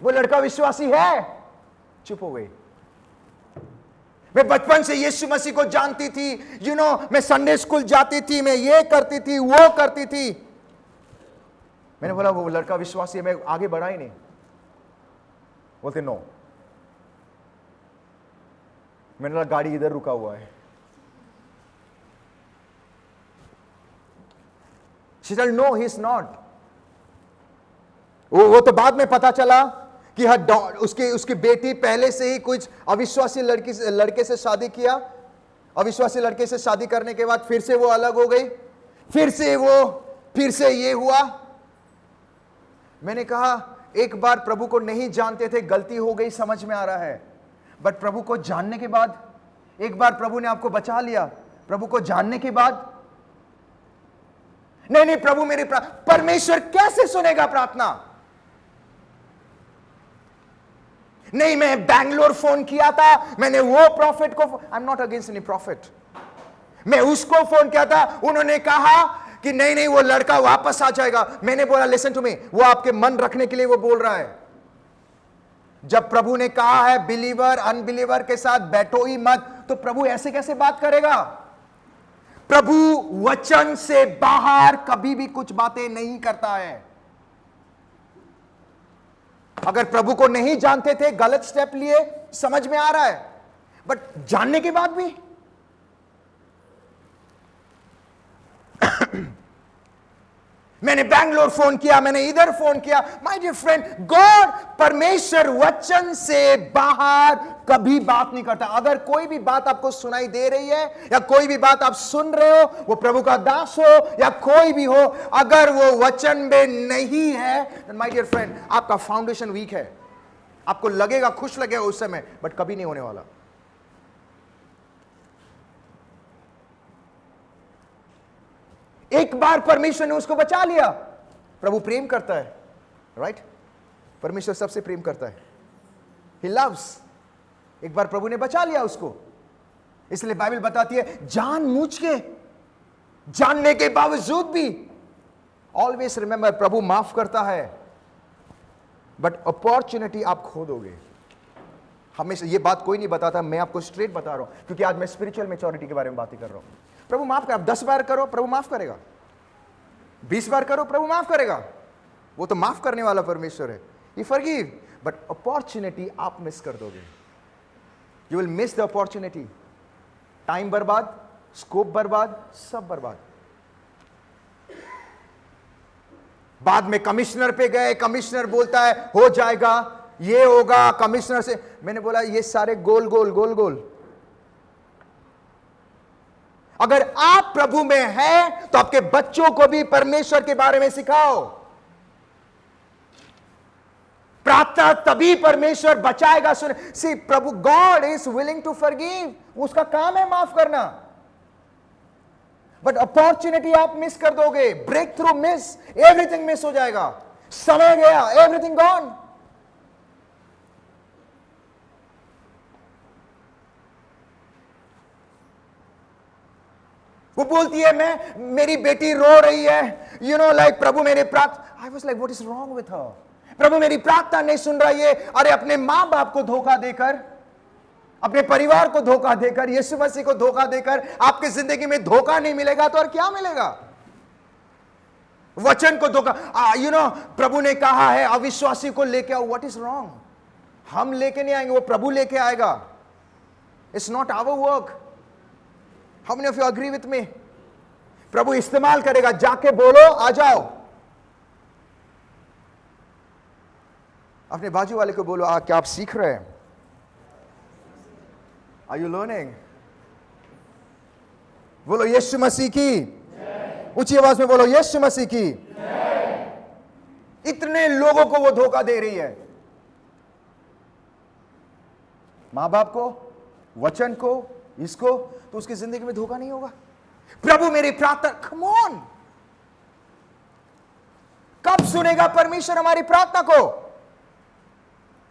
S1: वो लड़का विश्वासी है। चुप हो गई। मैं बचपन से यीशु मसीह को जानती थी, यू नो मैं संडे स्कूल जाती थी, मैं ये करती थी वो करती थी। मैंने बोला वो लड़का विश्वासी है, मैं आगे बढ़ा ही नहीं। बोलते नो। मैंने बोला गाड़ी इधर रुका हुआ है। She said no, he is not. वो तो बाद में पता चला कि उसकी बेटी पहले से ही कुछ अविश्वासी लड़के से शादी किया। अविश्वासी लड़के से शादी करने के बाद फिर से वो अलग हो गई, फिर से ये हुआ। मैंने कहा एक बार प्रभु को नहीं जानते थे, गलती हो गई, समझ में आ रहा है, बट प्रभु को जानने के बाद, एक बार प्रभु ने आपको बचा लिया, प्रभु को जानने के बाद नहीं प्रभु मेरी परमेश्वर कैसे सुनेगा प्रार्थना। नहीं मैं बैंगलोर फोन किया था, मैंने वो प्रॉफिट को, I am not against any profit, मैं उसको फोन किया था, उन्होंने कहा कि नहीं वो लड़का वापस आ जाएगा। मैंने बोला लिसन टू मी, वो आपके मन रखने के लिए वो बोल रहा है। जब प्रभु ने कहा है बिलीवर अनबिलीवर के साथ बैठो ही मत, तो प्रभु ऐसे कैसे बात करेगा। प्रभु वचन से बाहर कभी भी कुछ बातें नहीं करता है। अगर प्रभु को नहीं जानते थे, गलत स्टेप लिए, समझ में आ रहा है, बट जानने के बाद भी मैंने बैंगलोर फोन किया, मैंने इधर फोन किया। माय डियर फ्रेंड, गॉड, परमेश्वर वचन से बाहर कभी बात नहीं करता। अगर कोई भी बात आपको सुनाई दे रही है या कोई भी बात आप सुन रहे हो, वो प्रभु का दास हो या कोई भी हो, अगर वो वचन में नहीं है, माय डियर फ्रेंड, आपका फाउंडेशन वीक है। आपको लगेगा, खुश लगेगा उस समय, बट कभी नहीं होने वाला। एक बार परमेश्वर ने उसको बचा लिया। प्रभु प्रेम करता है, राइट? परमेश्वर सबसे प्रेम करता है, ही लव्स। एक बार प्रभु ने बचा लिया उसको, इसलिए बाइबल बताती है जानबूझ के, जानने के बावजूद भी, ऑलवेज रिमेंबर, प्रभु माफ करता है, बट अपॉर्चुनिटी आप खो दोगे। हमेशा ये बात कोई नहीं बताता, मैं आपको स्ट्रेट बता रहा हूं, क्योंकि आज मैं स्पिरिचुअल मैच्योरिटी के बारे में बातें कर रहा हूं। प्रभु माफ कर, आप 10 बार करो, प्रभु माफ करेगा। 20 बार करो, प्रभु माफ करेगा। वो तो माफ करने वाला परमेश्वर है, ही फॉरगिव। बट अपॉर्चुनिटी आप मिस कर दोगे। You will miss the opportunity. Time बर्बाद, स्कोप बर्बाद, सब बर्बाद। बाद में कमिश्नर पे गए, कमिश्नर बोलता है हो जाएगा, ये होगा। कमिश्नर से मैंने बोला ये सारे गोल गोल गोल गोल। अगर आप प्रभु में हैं तो आपके बच्चों को भी परमेश्वर के बारे में सिखाओ। प्रार्थना तभी परमेश्वर बचाएगा। सुन, सी, प्रभु, God is willing to forgive, उसका काम है माफ करना। बट अपॉर्चुनिटी आप मिस कर दोगे, breakthrough miss, everything miss हो जाएगा। समय गया, एवरीथिंग गॉन। वो बोलती है, मैं, मेरी बेटी रो रही है, यू नो, लाइक, प्रभु मेरे प्रार्थना, I was like what is wrong with her? प्रभु मेरी प्रार्थना नहीं सुन रहा है। अरे अपने मां बाप को धोखा देकर, अपने परिवार को धोखा देकर, यीशु मसीह को धोखा देकर आपकी जिंदगी में धोखा नहीं मिलेगा तो और क्या मिलेगा? वचन को धोखा, यू नो, प्रभु ने कहा है अविश्वासी को लेके आओ। What is wrong? हम लेके नहीं आएंगे, वो प्रभु लेके आएगा। It's not our work. How many of you agree with me? प्रभु इस्तेमाल करेगा, जाके बोलो आ जाओ। अपने बाजू वाले को बोलो, क्या आप सीख रहे हैं? Are you learning? बोलो यीशु मसीह की, ऊंची आवाज में बोलो यीशु मसीह की। इतने लोगों को वो धोखा दे रही है, मां बाप को, वचन को, इसको, तो उसकी जिंदगी में धोखा नहीं होगा। प्रभु मेरी प्रार्थना, कम ऑन, कब सुनेगा परमेश्वर हमारी प्रार्थना को?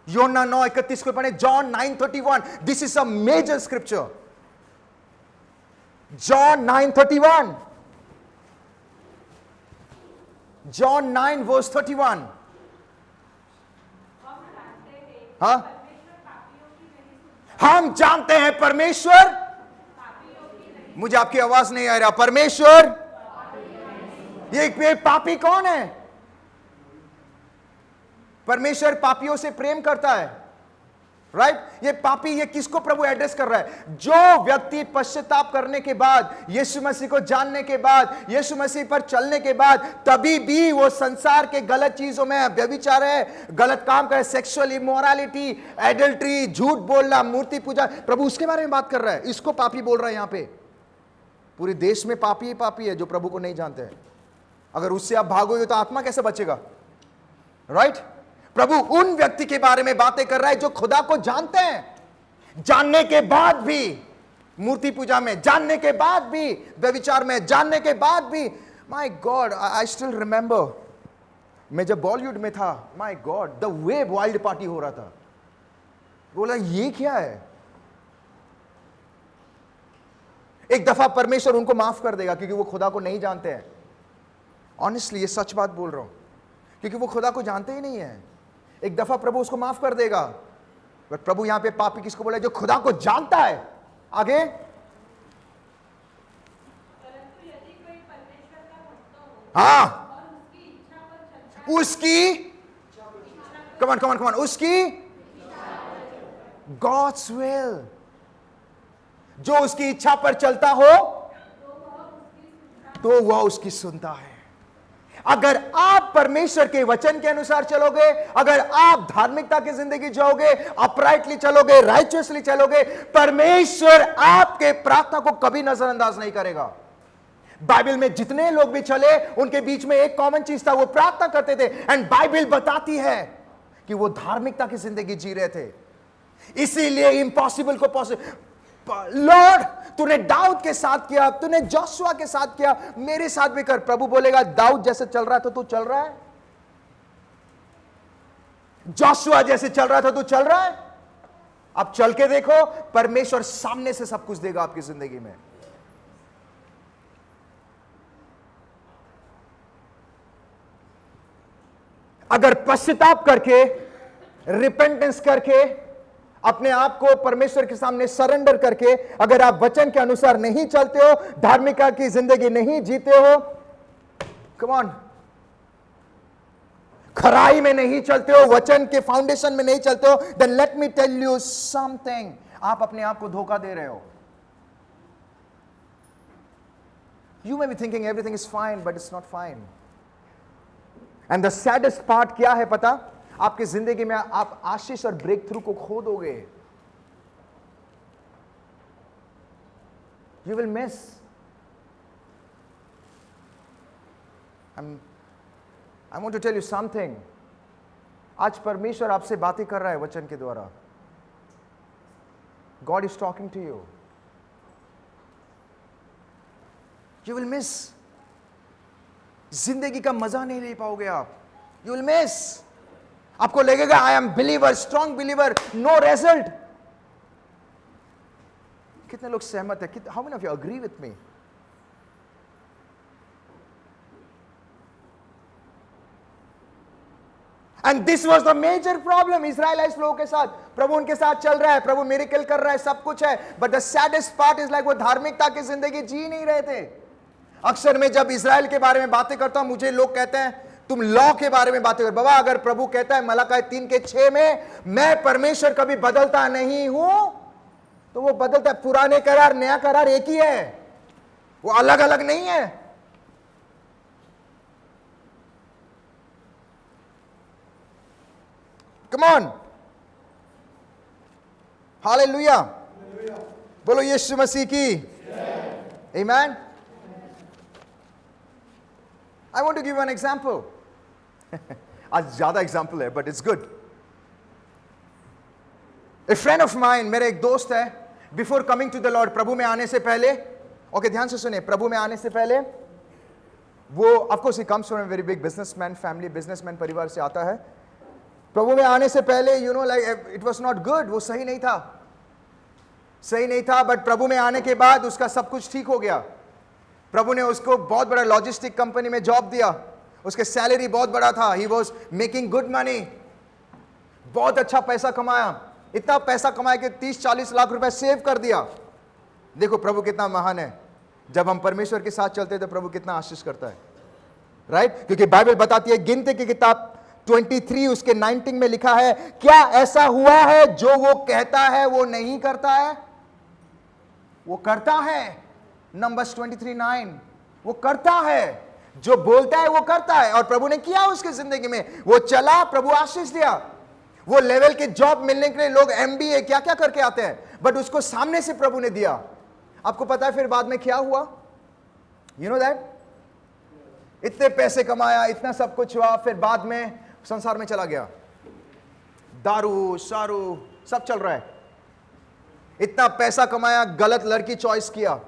S1: योना 9:31 को पढ़े, John 9:31, this is a major scripture. John 9:31, John 9:31। हाँ, हम जानते हैं परमेश्वर, मुझे आपकी आवाज नहीं आ रहा, परमेश्वर, ये पापी कौन है? परमेश्वर पापियों से प्रेम करता है, राइट? ये पापी, ये किसको प्रभु एड्रेस कर रहा है? जो व्यक्ति पश्चाताप करने के बाद, यीशु मसीह को जानने के बाद, यीशु मसीह पर चलने के बाद, तभी भी वो संसार के गलत चीजों में व्यभिचार है, गलत काम करे, सेक्सुअल इमोरालिटी, एडल्ट्री, झूठ बोलना, मूर्ति पूजा, प्रभु उसके बारे में बात कर रहा है। इसको पापी बोल रहा है। यहां पे पूरे देश में पापी ही पापी है जो प्रभु को नहीं जानते हैं। अगर उससे आप भागोगे तो आत्मा कैसे बचेगा, राइट? प्रभु उन व्यक्ति के बारे में बातें कर रहा है जो खुदा को जानते हैं, जानने के बाद भी मूर्ति पूजा में, जानने के बाद भी व्यभिचार में, जानने के बाद भी। My God, I still remember, मैं जब बॉलीवुड में था, my God, the way wild party हो रहा था। बोला ये क्या है? एक दफा परमेश्वर उनको माफ कर देगा क्योंकि वो खुदा को नहीं जानते हैं। ऑनेस्टली ये सच बात बोल रहा हूं, क्योंकि वो खुदा को जानते ही नहीं है। एक दफा प्रभु उसको माफ कर देगा। बट प्रभु यहां पे पापी किसको बोला? जो खुदा को जानता है। आगे, हाँ, उसकी, कमान कमान कमान, उसकी गॉड्स विल, जो उसकी इच्छा पर चलता हो तो वह उसकी सुनता है। अगर आप परमेश्वर के वचन के अनुसार चलोगे, अगर आप धार्मिकता की जिंदगी जियोगे, अपराइटली चलोगे, राइचियसली चलोगे, परमेश्वर आपके प्रार्थना को कभी नजरअंदाज नहीं करेगा। बाइबल में जितने लोग भी चले, उनके बीच में एक कॉमन चीज था, वो प्रार्थना करते थे। एंड बाइबल बताती है कि वो धार्मिकता की जिंदगी जी रहे थे। इसीलिए इम्पॉसिबल को पॉसिबल, लॉर्ड तूने दाऊद के साथ किया, तूने जोशुआ के साथ किया, मेरे साथ भी कर। प्रभु बोलेगा दाऊद जैसे चल रहा था तू चल रहा है, जोशुआ जैसे चल रहा था तू चल रहा है, अब चल के देखो, परमेश्वर सामने से सब कुछ देगा आपकी जिंदगी में। अगर पश्चाताप करके, रिपेंटेंस करके, अपने आप को परमेश्वर के सामने सरेंडर करके अगर आप वचन के अनुसार नहीं चलते हो, धार्मिकता की जिंदगी नहीं जीते हो, कम ऑन, खराई में नहीं चलते हो, वचन के फाउंडेशन में नहीं चलते हो, then let me tell you something, आप अपने आप को धोखा दे रहे हो। You may be thinking everything is fine, but it's not fine. And the saddest part क्या है पता? आपकी जिंदगी में आप आशीष और ब्रेक थ्रू को खो दोगे। You will miss. I want to tell you something. आज परमेश्वर आपसे बातें कर रहा है वचन के द्वारा। God is talking to you. You will miss. जिंदगी का मजा नहीं ले पाओगे आप। You will miss. आपको लगेगा I am believer, strong believer, no result. कितने लोग सहमत है? How many of you agree with me? And this was the major problem Israelites लोगों के साथ। प्रभु उनके साथ चल रहा है, प्रभु मिरेकल कर रहा है, सब कुछ है, but the saddest part is like वो धार्मिकता की जिंदगी जी नहीं रहे थे। अक्सर मैं जब इजराइल के बारे में बातें करता हूं, मुझे लोग कहते हैं तुम लॉ के बारे में बातें कर। बाबा अगर प्रभु कहता है मलाकी 3:6 में मैं परमेश्वर कभी बदलता नहीं हूं, तो वो बदलता है। पुराने करार नया करार एक ही है, वो अलग अलग नहीं है। कम ऑन, हालेलुया, बोलो यीशु मसीह की आमीन। I want to give you an example. आज ज्यादा एग्जाम्पल है, but it's good. A friend of mine, मेरा एक दोस्त है, before coming to the Lord, प्रभु में आने से पहले, okay, ध्यान से सुनिए, प्रभु में आने से पहले वो, of course he comes from a very big businessman family, businessman परिवार से आता है। प्रभु में आने से पहले you know like it was not good, वो सही नहीं था, but प्रभु में आने के बाद उसका सब कुछ ठीक हो गया। प्रभु ने उसको बहुत बड़ा लॉजिस्टिक कंपनी में जॉब दिया, उसके सैलरी बहुत बड़ा था, he was making good money, बहुत अच्छा पैसा कमाया, इतना पैसा कमाया कि 30-40 लाख रुपए सेव कर दिया। देखो प्रभु कितना महान है। जब हम परमेश्वर के साथ चलते हैं तो प्रभु कितना आशीष करता है, राइट? क्योंकि बाइबल बताती है, गिनती की किताब 23 उसके 19 में लिखा है, क्या ऐसा हुआ है जो वो कहता है वो नहीं करता है? वो करता है। नंबर्स 23:9, वो करता है, जो बोलता है वो करता है। और प्रभु ने किया उसकी जिंदगी में, वो चला, प्रभु आशीष दिया। वो लेवल के जॉब मिलने के लिए लोग MBA क्या क्या करके आते हैं, बट उसको सामने से प्रभु ने दिया। आपको पता है फिर बाद में क्या हुआ? You know that? इतने पैसे कमाया, इतना सब कुछ हुआ, फिर बाद में संसार में चला गया, दारू शारू सब चल रहा है। इतना पैसा कमाया, गलत लड़की चॉइस किया,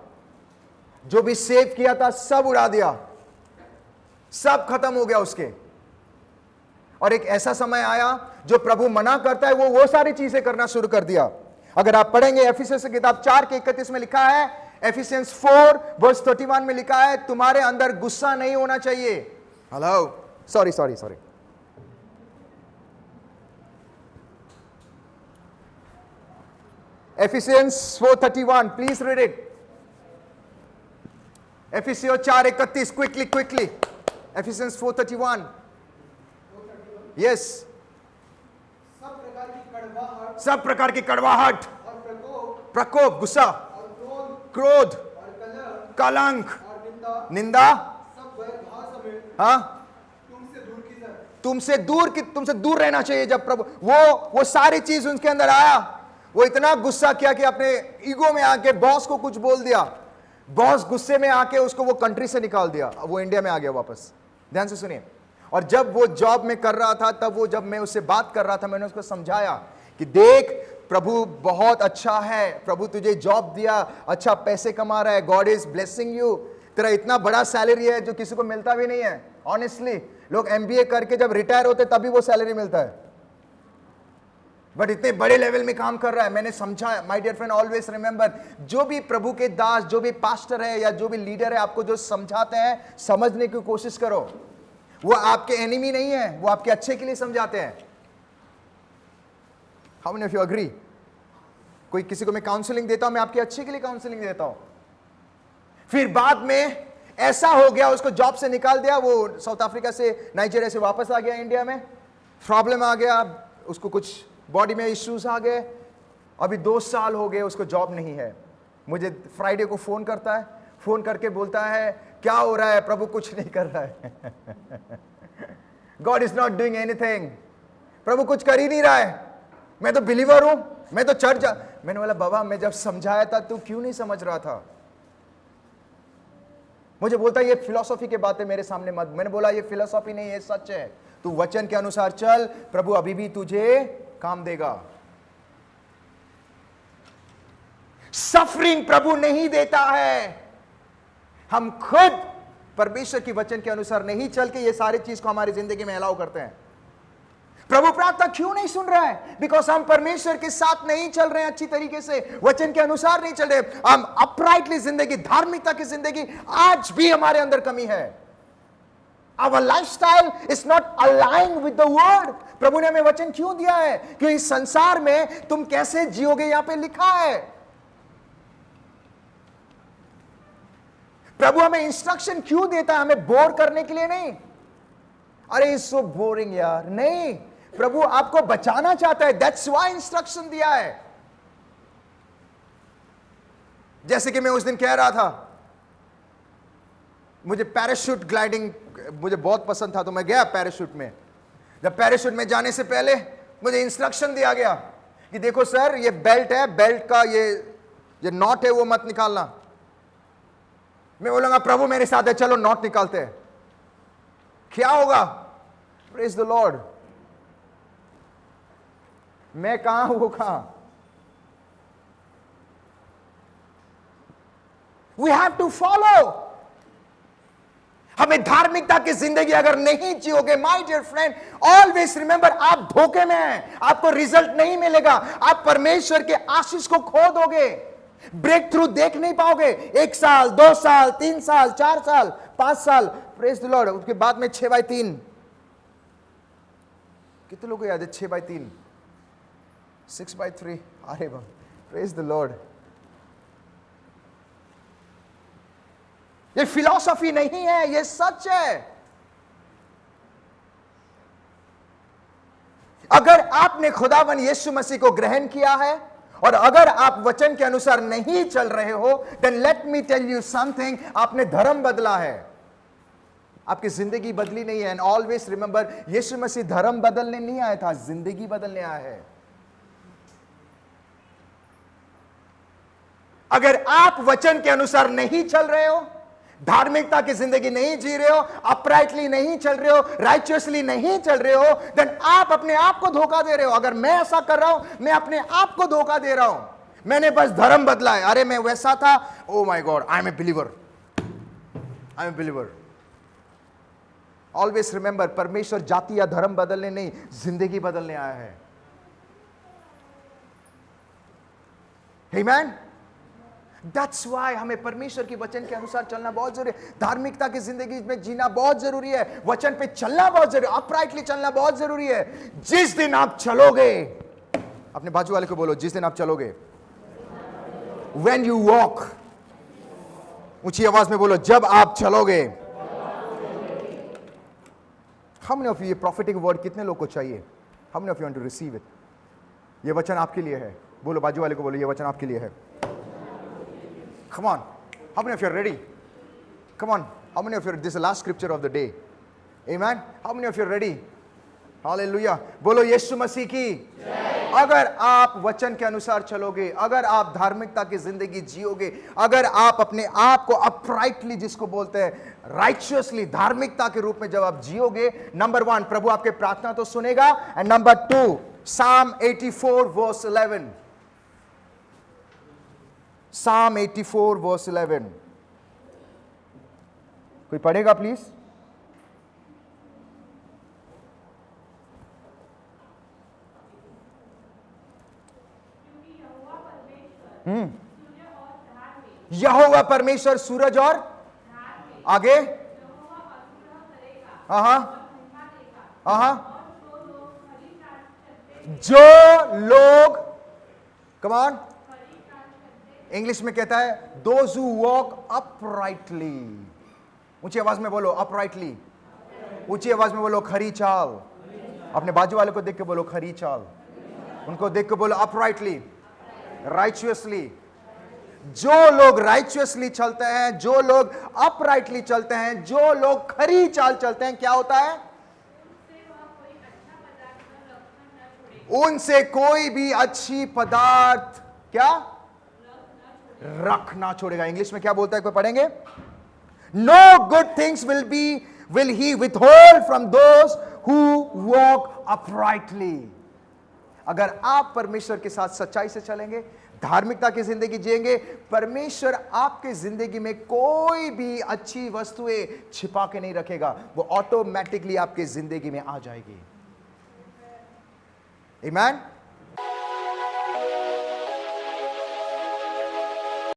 S1: जो भी सेव किया था सब उड़ा दिया, सब खत्म हो गया उसके। और एक ऐसा समय आया जो प्रभु मना करता है, वो सारी चीजें करना शुरू कर दिया। अगर आप पढ़ेंगे एफिसियंस की किताब 4:31 में लिखा है, एफिसियंस 4:31 में लिखा है, तुम्हारे अंदर गुस्सा नहीं होना चाहिए। Hello, sorry Ephesians 4:31, please read it. Ephesians 4:31, quickly. Ephesians 4:31. Yes. सब प्रकार की कड़वाहट
S2: और
S1: प्रकोप, गुस्सा,
S2: और
S1: क्रोध,
S2: और
S1: कलंक,
S2: और निंदा
S1: निंदा,
S2: सब बैर भाषा में
S1: हाँ,
S2: तुमसे दूर की जाए।
S1: तुमसे दूर रहना चाहिए। जब प्रभु वो सारी चीज उनके अंदर आया, वो इतना गुस्सा किया कि अपने ईगो में आके बॉस को कुछ बोल दिया। बॉस गुस्से में आके उसको वो कंट्री से निकाल दिया। अब वो इंडिया में आ गया वापस। ध्यान से सुनिए। और जब वो जॉब में कर रहा था, तब वो जब मैं उससे बात कर रहा था, मैंने उसको समझाया कि देख, प्रभु बहुत अच्छा है, प्रभु तुझे जॉब दिया, अच्छा पैसे कमा रहा है, गॉड इज ब्लेसिंग यू, तेरा इतना बड़ा सैलरी है जो किसी को मिलता भी नहीं है। ऑनेस्टली लोग एमबीए करके जब रिटायर होते तभी वो सैलरी मिलता है, बट इतने बड़े लेवल में काम कर रहा है। मैंने समझा, my dear friend, always remember, जो भी प्रभु के दास, जो भी पास्टर है या जो भी लीडर है, आपको जो समझाते हैं, समझने की कोशिश करो। वो आपके एनिमी नहीं है, वो आपके अच्छे के लिए समझाते हैं। How many of you agree? कोई किसी को मैं काउंसलिंग देता हूं, मैं आपके अच्छे के लिए काउंसलिंग देता हूं। फिर बाद में ऐसा हो गया, उसको जॉब से निकाल दिया, वो साउथ अफ्रीका से, नाइजीरिया से वापस आ गया इंडिया में, प्रॉब्लम आ गया, उसको कुछ बॉडी में इश्यूज आ गए। अभी 2 साल हो गए, उसको जॉब नहीं है। मुझे फ्राइडे को फोन करता है, फोन करके बोलता है क्या हो रहा है? प्रभु कुछ नहीं कर रहा है। God is not doing anything, प्रभु कुछ कर ही नहीं रहा है, मैं तो बिलीवर हूं, मैं तो चर्च जा। मैंने बोला बाबा, मैं जब समझाया था तू क्यों नहीं समझ रहा था? मुझे बोलता ये फिलॉसफी के बातें मेरे सामने मत। मैंने बोला ये फिलॉसफी नहीं, ये सच है, तू वचन के अनुसार चल, प्रभु अभी भी तुझे काम देगा। सफरिंग प्रभु नहीं देता है, हम खुद परमेश्वर की वचन के अनुसार नहीं चल के ये सारी चीज को हमारी जिंदगी में अलाउ करते हैं। प्रभु प्रार्थना क्यों नहीं सुन रहा है? बिकॉज हम परमेश्वर के साथ नहीं चल रहे हैं, अच्छी तरीके से वचन के अनुसार नहीं चल रहे। हम अपराइटली जिंदगी, धार्मिकता की जिंदगी आज भी हमारे अंदर कमी है। Our lifestyle is not aligned with the word. प्रभु ने हमें वचन क्यों दिया है? कि इस संसार में तुम कैसे जियोगे, यहां पे लिखा है। प्रभु हमें इंस्ट्रक्शन क्यों देता है? हमें बोर करने के लिए नहीं। अरे इट्स सो बोरिंग यार, नहीं, प्रभु आपको बचाना चाहता है, दैट्स व्हाई इंस्ट्रक्शन दिया है। जैसे कि मैं उस दिन कह रहा था, मुझे पैराशूट ग्लाइडिंग मुझे बहुत पसंद था, तो मैं गया पैराशूट में। जब पैराशूट में जाने से पहले मुझे इंस्ट्रक्शन दिया गया कि देखो सर, ये बेल्ट है, बेल्ट का ये नॉट है, वो मत निकालना। मैं बोलूंगा प्रभु मेरे साथ है, चलो नॉट निकालते हैं। क्या होगा? Praise the Lord. मैं कहां, वो कहां? We have to follow. हमें धार्मिकता की जिंदगी अगर नहीं जियोगे, my dear friend, always remember, आप धोखे में हैं, आपको रिजल्ट नहीं मिलेगा, आप परमेश्वर के आशीष को खो दोगे, ब्रेक थ्रू देख नहीं पाओगे। 1 साल, 2 साल, 3 साल, 4 साल, 5 साल, प्रेज द लॉर्ड। उसके बाद में 6/3, कितने लोगों को याद है 6/3, 6/3? अरे वाह, प्रेज द लॉर्ड। ये फिलॉसफी नहीं है, ये सच है। अगर आपने खुदावन यीशु मसीह को ग्रहण किया है और अगर आप वचन के अनुसार नहीं चल रहे हो, then let me tell you something, आपने धर्म बदला है, आपकी जिंदगी बदली नहीं है। एंड ऑलवेज रिमेंबर, यीशु मसीह धर्म बदलने नहीं आया था, जिंदगी बदलने आया है। अगर आप वचन के अनुसार नहीं चल रहे हो, धार्मिकता की जिंदगी नहीं जी रहे हो, अपराइटली नहीं चल रहे हो, राइचियसली नहीं चल रहे हो, देन आप अपने आप को धोखा दे रहे हो। अगर मैं ऐसा कर रहा हूं, मैं अपने आप को धोखा दे रहा हूं। मैंने बस धर्म बदला है, अरे मैं वैसा था, oh my God, I am a believer, I am a believer. Always remember, परमेश्वर जाति या धर्म बदलने नहीं, जिंदगी बदलने आया है। आमेन। That's why हमें परमेश्वर की वचन के अनुसार चलना बहुत जरूरी है। धार्मिकता की जिंदगी में जीना बहुत जरूरी है, वचन पे चलना बहुत जरूरी है, अपराइटली चलना बहुत जरूरी है। जिस दिन आप चलोगे, अपने बाजू वाले को बोलो, जिस दिन आप चलोगे, when you walk, ऊंची आवाज में बोलो, जब आप चलोगे। How many of you, ये prophetic word कितने लोग को चाहिए? How many of you want to receive it? ये वचन आपके लिए है। बोलो, बाजू वाले को बोलो, ये वचन आपके लिए है। Come on. How many of you are ready? Come on. How many of you, this is the last scripture of the day. Amen. How many of you are ready? Hallelujah. बोलो यीशु मसीह की। अगर आप वचन के अनुसार चलोगे, अगर आप धार्मिकता की जिंदगी जियोगे, अगर आप अपने आप को अपराइटली, जिसको बोलते हैं राइचियसली, धार्मिकता के रूप में जब आप जियोगे, नंबर 1 प्रभु आपके प्रार्थना तो सुनेगा, and number 2 Psalm 84 verse 11. Psalm 84 verse 11. कोई पढ़ेगा प्लीज? यहोवा परमेश्वर सूरज और आगे, जो लोग, कम ऑन, इंग्लिश में कहता है दोज हु वॉक अपराइटली। ऊंची आवाज में बोलो अपराइटली। ऊंची आवाज में बोलो खरी चाल। अपने बाजू वाले को देख के बोलो खरी चाल। उनको देख के बोलो अपराइटली, राइचियसली। जो लोग राइचियसली चलते हैं, जो लोग अपराइटली चलते हैं, जो लोग खरी चाल चलते हैं, क्या होता है? उनसे कोई भी अच्छी पदार्थ क्या रखना छोड़ेगा। इंग्लिश में क्या बोलता है, कोई पढ़ेंगे? No good things will he withhold from those who walk uprightly. अगर आप परमेश्वर के साथ सच्चाई से चलेंगे, धार्मिकता की जिंदगी जिएंगे, परमेश्वर आपके जिंदगी में कोई भी अच्छी वस्तुएं छिपा के नहीं रखेगा, वो ऑटोमेटिकली आपके जिंदगी में आ जाएगी। आमीन।